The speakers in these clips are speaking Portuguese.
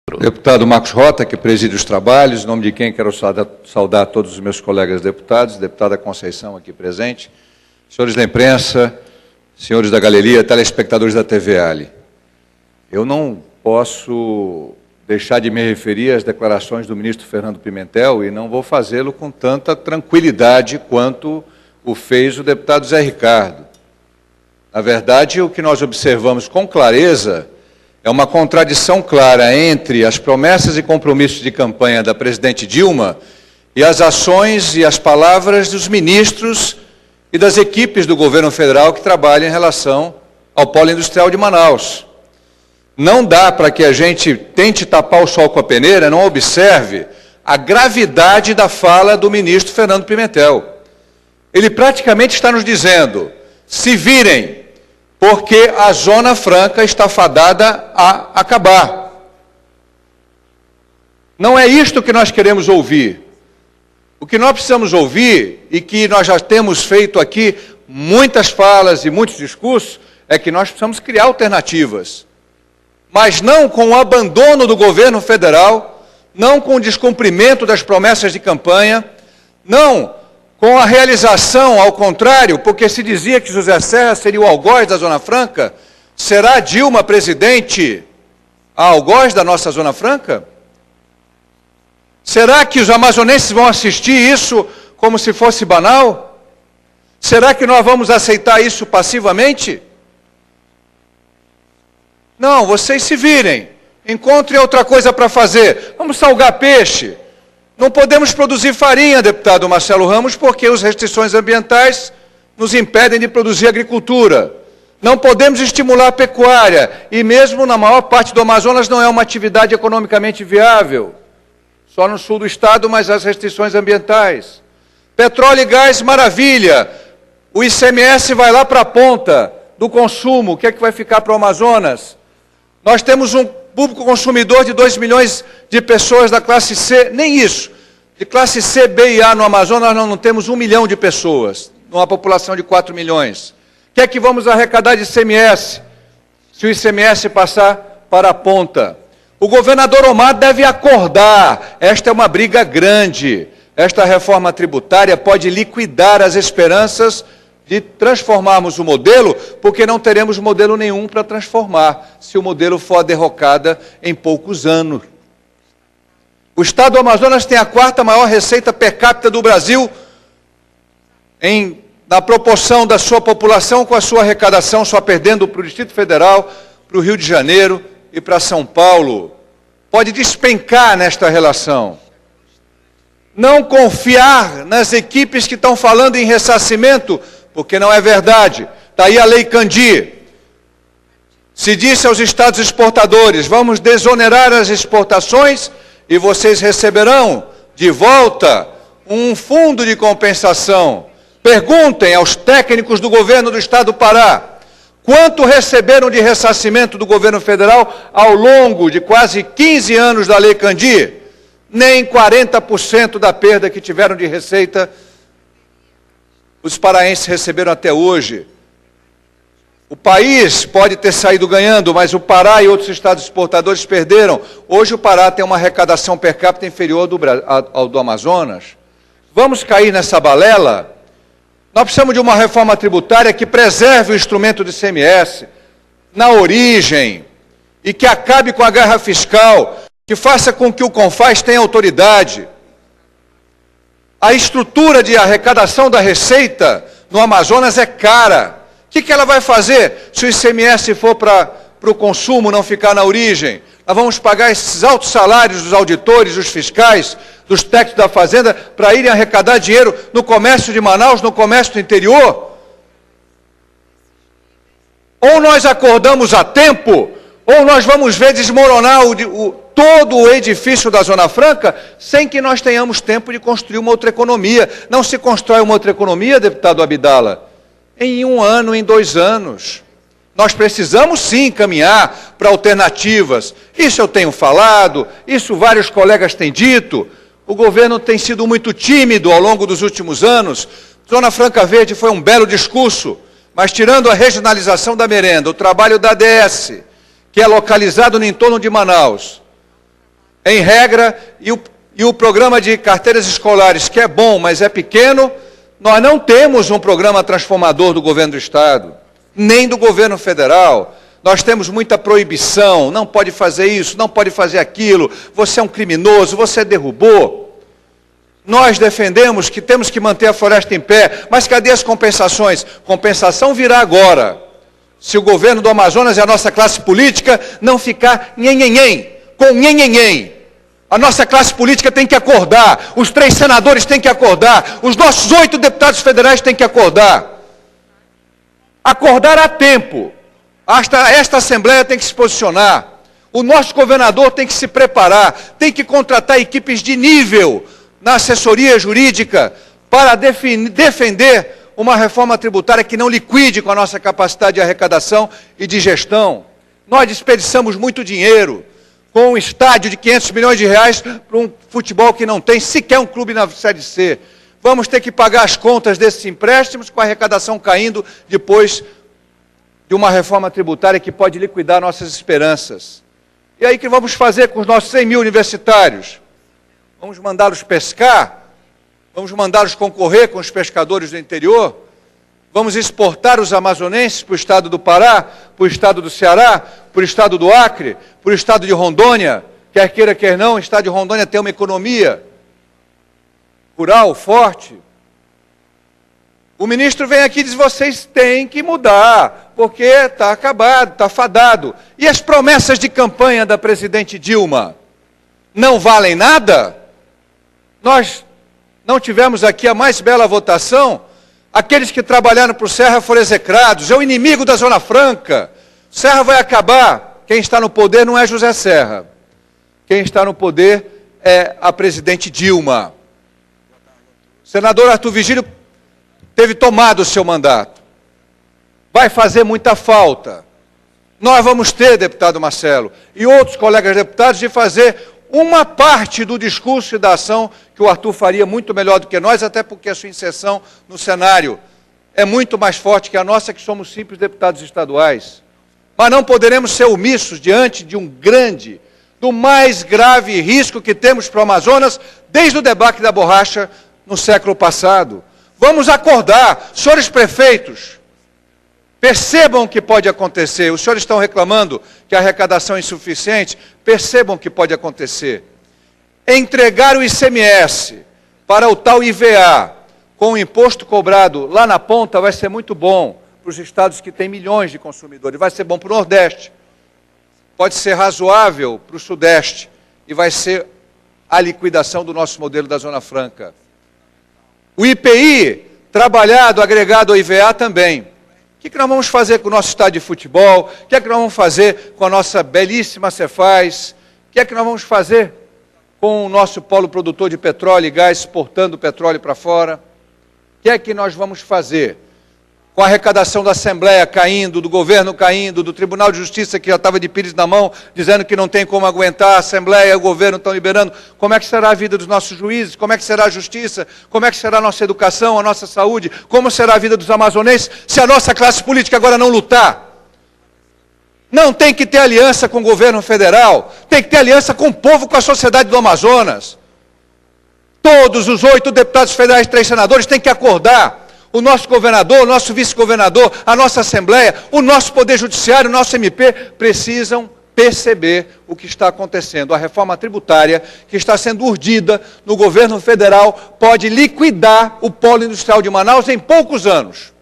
Deputado Marcos Rota, que preside os trabalhos, em nome de quem quero saudar todos os meus colegas deputados, deputada Conceição aqui presente, senhores da imprensa, senhores da galeria, telespectadores da TV Ali. Eu não posso deixar de me referir às declarações do ministro Fernando Pimentel e não vou fazê-lo com tanta tranquilidade quanto o fez o deputado Zé Ricardo. Na verdade, o que nós observamos com clareza é uma contradição clara entre as promessas e compromissos de campanha da presidente Dilma e as ações e as palavras dos ministros e das equipes do governo federal que trabalham em relação ao polo industrial de Manaus. Não dá para que a gente tente tapar o sol com a peneira, não observe a gravidade da fala do ministro Fernando Pimentel. Ele praticamente está nos dizendo, se virem, porque a Zona Franca está fadada a acabar. Não é isto que nós queremos ouvir. O que nós precisamos ouvir, e que nós já temos feito aqui muitas falas e muitos discursos, é que nós precisamos criar alternativas. Mas não com o abandono do governo federal, não com o descumprimento das promessas de campanha, não com a realização, ao contrário, porque se dizia que José Serra seria o algoz da Zona Franca, será Dilma presidente a algoz da nossa Zona Franca? Será que os amazonenses vão assistir isso como se fosse banal? Será que nós vamos aceitar isso passivamente? Não, vocês se virem, encontrem outra coisa para fazer. Vamos salgar peixe. Não podemos produzir farinha, deputado Marcelo Ramos, porque as restrições ambientais nos impedem de produzir agricultura. Não podemos estimular a pecuária, e mesmo na maior parte do Amazonas não é uma atividade economicamente viável. Só no sul do estado, mas as restrições ambientais. Petróleo e gás, maravilha. O ICMS vai lá para a ponta do consumo. O que é que vai ficar para o Amazonas? Nós temos um público consumidor de 2 milhões de pessoas da classe C, nem isso. De classe C, B e A no Amazonas, nós não temos 1 milhão de pessoas, numa população de 4 milhões. O que é que vamos arrecadar de ICMS, se o ICMS passar para a ponta? O governador Omar deve acordar, esta é uma briga grande. Esta reforma tributária pode liquidar as esperanças de transformarmos o modelo, porque não teremos modelo nenhum para transformar, se o modelo for derrocada em poucos anos. O estado do Amazonas tem a 4ª maior receita per capita do Brasil, na proporção da sua população com a sua arrecadação, só perdendo para o Distrito Federal, para o Rio de Janeiro e para São Paulo. Pode despencar nesta relação. Não confiar nas equipes que estão falando em ressarcimento, porque não é verdade. Está aí a Lei Candir. Se disse aos estados exportadores, vamos desonerar as exportações e vocês receberão de volta um fundo de compensação. Perguntem aos técnicos do governo do estado do Pará, quanto receberam de ressarcimento do governo federal ao longo de quase 15 anos da Lei Candir? Nem 40% da perda que tiveram de receita os paraenses receberam até hoje. O país pode ter saído ganhando, mas o Pará e outros estados exportadores perderam. Hoje o Pará tem uma arrecadação per capita inferior ao do Amazonas. Vamos cair nessa balela? Nós precisamos de uma reforma tributária que preserve o instrumento do ICMS na origem e que acabe com a guerra fiscal, que faça com que o CONFAS tenha autoridade. A estrutura de arrecadação da receita no Amazonas é cara. O que ela vai fazer se o ICMS for para o consumo, não ficar na origem? Nós vamos pagar esses altos salários dos auditores, dos fiscais, dos técnicos da fazenda, para irem arrecadar dinheiro no comércio de Manaus, no comércio do interior? Ou nós acordamos a tempo, ou nós vamos ver desmoronar todo o edifício da Zona Franca, sem que nós tenhamos tempo de construir uma outra economia. Não se constrói uma outra economia, deputado Abdala, em 1 ano, em 2 anos. Nós precisamos sim caminhar para alternativas. Isso eu tenho falado, isso vários colegas têm dito. O governo tem sido muito tímido ao longo dos últimos anos. Zona Franca Verde foi um belo discurso, mas tirando a regionalização da merenda, o trabalho da ADS, que é localizado no entorno de Manaus, em regra, e o programa de carteiras escolares, que é bom, mas é pequeno, nós não temos um programa transformador do governo do Estado, nem do governo federal. Nós temos muita proibição, não pode fazer isso, não pode fazer aquilo, você é um criminoso, você derrubou. Nós defendemos que temos que manter a floresta em pé, mas cadê as compensações? Compensação virá agora, se o governo do Amazonas e a nossa classe política não ficar com nhenhenhen. A nossa classe política tem que acordar, os 3 senadores têm que acordar, os nossos 8 deputados federais têm que acordar. Acordar a tempo. Esta Assembleia tem que se posicionar, o nosso governador tem que se preparar, tem que contratar equipes de nível na assessoria jurídica para defender uma reforma tributária que não liquide com a nossa capacidade de arrecadação e de gestão. Nós desperdiçamos muito dinheiro com um estádio de 500 milhões de reais para um futebol que não tem sequer um clube na Série C. Vamos ter que pagar as contas desses empréstimos com a arrecadação caindo depois de uma reforma tributária que pode liquidar nossas esperanças. E aí o que vamos fazer com os nossos 100 mil universitários? Vamos mandá-los pescar? Vamos mandá-los concorrer com os pescadores do interior? Vamos exportar os amazonenses para o estado do Pará, para o estado do Ceará, para o estado do Acre, para o estado de Rondônia? Quer queira, quer não, o estado de Rondônia tem uma economia rural forte. O ministro vem aqui e diz, vocês têm que mudar, porque está acabado, está fadado. E as promessas de campanha da presidente Dilma não valem nada? Nós não tivemos aqui a mais bela votação? Aqueles que trabalharam para o Serra foram execrados, é o inimigo da Zona Franca. Serra vai acabar. Quem está no poder não é José Serra. Quem está no poder é a presidente Dilma. O senador Arthur Vigílio teve tomado o seu mandato. Vai fazer muita falta. Nós vamos ter, deputado Marcelo, e outros colegas deputados, de fazer uma parte do discurso e da ação que o Arthur faria muito melhor do que nós, até porque a sua inserção no cenário é muito mais forte que a nossa, que somos simples deputados estaduais. Mas não poderemos ser omissos diante de do mais grave risco que temos para o Amazonas desde o debacle da borracha no século passado. Vamos acordar, senhores prefeitos, percebam o que pode acontecer. Os senhores estão reclamando que a arrecadação é insuficiente, percebam o que pode acontecer. Entregar o ICMS para o tal IVA, com o imposto cobrado lá na ponta, vai ser muito bom para os estados que têm milhões de consumidores, vai ser bom para o Nordeste, pode ser razoável para o Sudeste, e vai ser a liquidação do nosso modelo da Zona Franca. O IPI, trabalhado, agregado ao IVA também. O que nós vamos fazer com o nosso estádio de futebol? O que nós vamos fazer com a nossa belíssima Cefaz? O que nós vamos fazer com o nosso polo produtor de petróleo e gás, exportando petróleo para fora? O que nós vamos fazer com a arrecadação da Assembleia caindo, do governo caindo, do Tribunal de Justiça que já estava de pires na mão, dizendo que não tem como aguentar, a Assembleia e o governo estão liberando? Como é que será a vida dos nossos juízes? Como é que será a justiça? Como é que será a nossa educação, a nossa saúde? Como será a vida dos amazonenses se a nossa classe política agora não lutar? Não tem que ter aliança com o governo federal, tem que ter aliança com o povo, com a sociedade do Amazonas. Todos os 8 deputados federais e 3 senadores têm que acordar. O nosso governador, o nosso vice-governador, a nossa Assembleia, o nosso Poder Judiciário, o nosso MP, precisam perceber o que está acontecendo. A reforma tributária que está sendo urdida no governo federal pode liquidar o polo industrial de Manaus em poucos anos.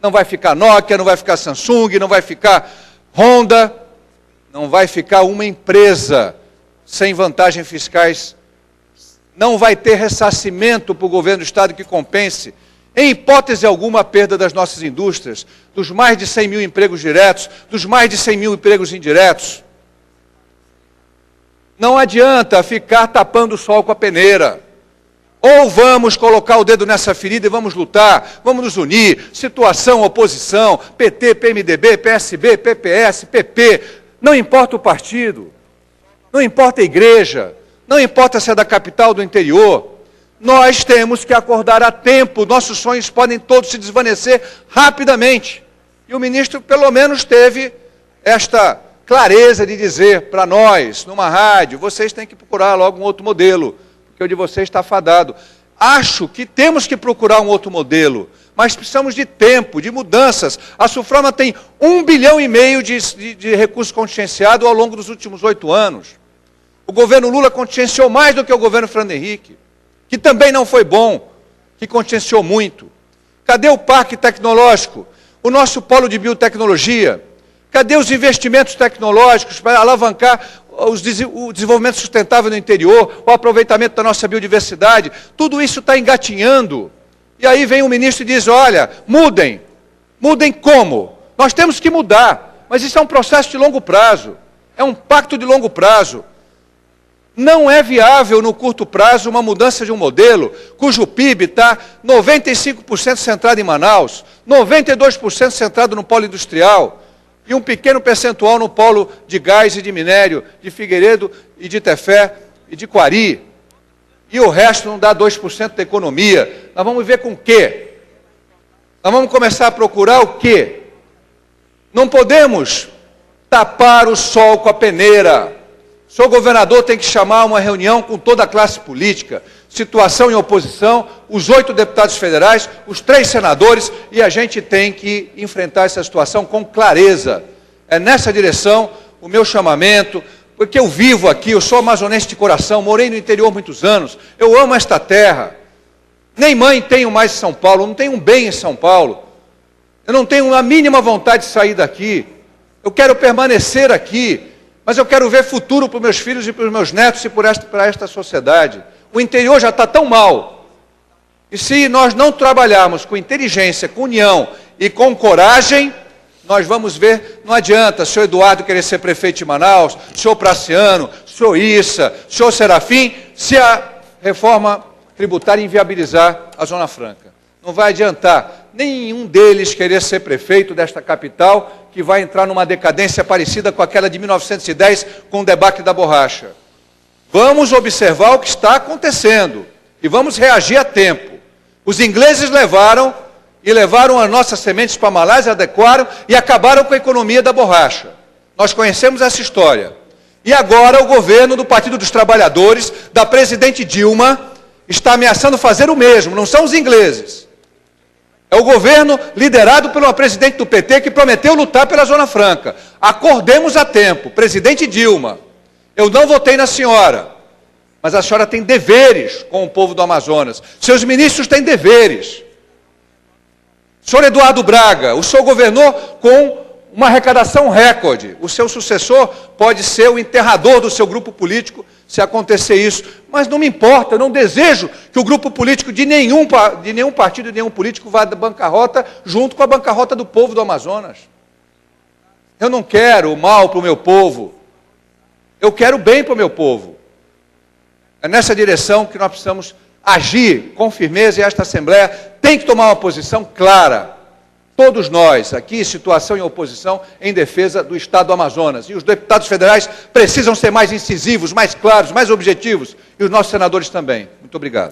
Não vai ficar Nokia, não vai ficar Samsung, não vai ficar Honda, não vai ficar uma empresa sem vantagens fiscais. Não vai ter ressarcimento para o governo do Estado que compense, em hipótese alguma, a perda das nossas indústrias, dos mais de 100 mil empregos diretos, dos mais de 100 mil empregos indiretos. Não adianta ficar tapando o sol com a peneira. Ou vamos colocar o dedo nessa ferida e vamos lutar, vamos nos unir, situação, oposição, PT, PMDB, PSB, PPS, PP, não importa o partido, não importa a igreja, não importa se é da capital ou do interior. Nós temos que acordar a tempo, nossos sonhos podem todos se desvanecer rapidamente. E o ministro, pelo menos, teve esta clareza de dizer para nós, numa rádio, vocês têm que procurar logo um outro modelo, porque o de vocês está fadado. Acho que temos que procurar um outro modelo, mas precisamos de tempo, de mudanças. A Suframa tem 1,5 bilhão de recursos contingenciados ao longo dos últimos 8 anos. O governo Lula contingenciou mais do que o governo Fernando Henrique, que também não foi bom, que contingenciou muito. Cadê o parque tecnológico? O nosso polo de biotecnologia? Cadê os investimentos tecnológicos para alavancar o desenvolvimento sustentável no interior, o aproveitamento da nossa biodiversidade? Tudo isso está engatinhando. E aí vem o ministro e diz, olha, mudem. Mudem como? Nós temos que mudar, mas isso é um processo de longo prazo. É um pacto de longo prazo. Não é viável no curto prazo uma mudança de um modelo cujo PIB está 95% centrado em Manaus, 92% centrado no polo industrial e um pequeno percentual no polo de gás e de minério, de Figueiredo e de Tefé e de Quari. E o resto não dá 2% da economia. Nós vamos ver com o quê? Nós vamos começar a procurar o quê? Não podemos tapar o sol com a peneira. O senhor governador tem que chamar uma reunião com toda a classe política, situação em oposição, os 8 deputados federais, os 3 senadores, e a gente tem que enfrentar essa situação com clareza. É nessa direção o meu chamamento, porque eu vivo aqui, eu sou amazonense de coração, morei no interior muitos anos, eu amo esta terra. Nem mãe tenho mais em São Paulo, não tenho um bem em São Paulo. Eu não tenho a mínima vontade de sair daqui. Eu quero permanecer aqui. Mas eu quero ver futuro para os meus filhos e para os meus netos e para esta sociedade. O interior já está tão mal. E se nós não trabalharmos com inteligência, com união e com coragem, nós vamos ver, não adianta o senhor Eduardo querer ser prefeito de Manaus, o senhor Praciano, o senhor Issa, o senhor Serafim, se a reforma tributária inviabilizar a Zona Franca. Não vai adiantar nenhum deles querer ser prefeito desta capital, que vai entrar numa decadência parecida com aquela de 1910, com o debacle da borracha. Vamos observar o que está acontecendo e vamos reagir a tempo. Os ingleses levaram as nossas sementes para a Malásia, adequaram e acabaram com a economia da borracha. Nós conhecemos essa história. E agora o governo do Partido dos Trabalhadores, da presidente Dilma, está ameaçando fazer o mesmo, não são os ingleses. É o governo liderado pelo presidente do PT que prometeu lutar pela Zona Franca. Acordemos a tempo. Presidente Dilma, eu não votei na senhora, mas a senhora tem deveres com o povo do Amazonas. Seus ministros têm deveres. Senhor Eduardo Braga, o senhor governou com uma arrecadação recorde. O seu sucessor pode ser o enterrador do seu grupo político se acontecer isso. Mas não me importa, eu não desejo que o grupo político de nenhum partido, de nenhum político vá da bancarrota junto com a bancarrota do povo do Amazonas. Eu não quero o mal para o meu povo. Eu quero o bem para o meu povo. É nessa direção que nós precisamos agir com firmeza e esta Assembleia tem que tomar uma posição clara. Todos nós, aqui, situação em oposição, em defesa do Estado do Amazonas. E os deputados federais precisam ser mais incisivos, mais claros, mais objetivos. E os nossos senadores também. Muito obrigado.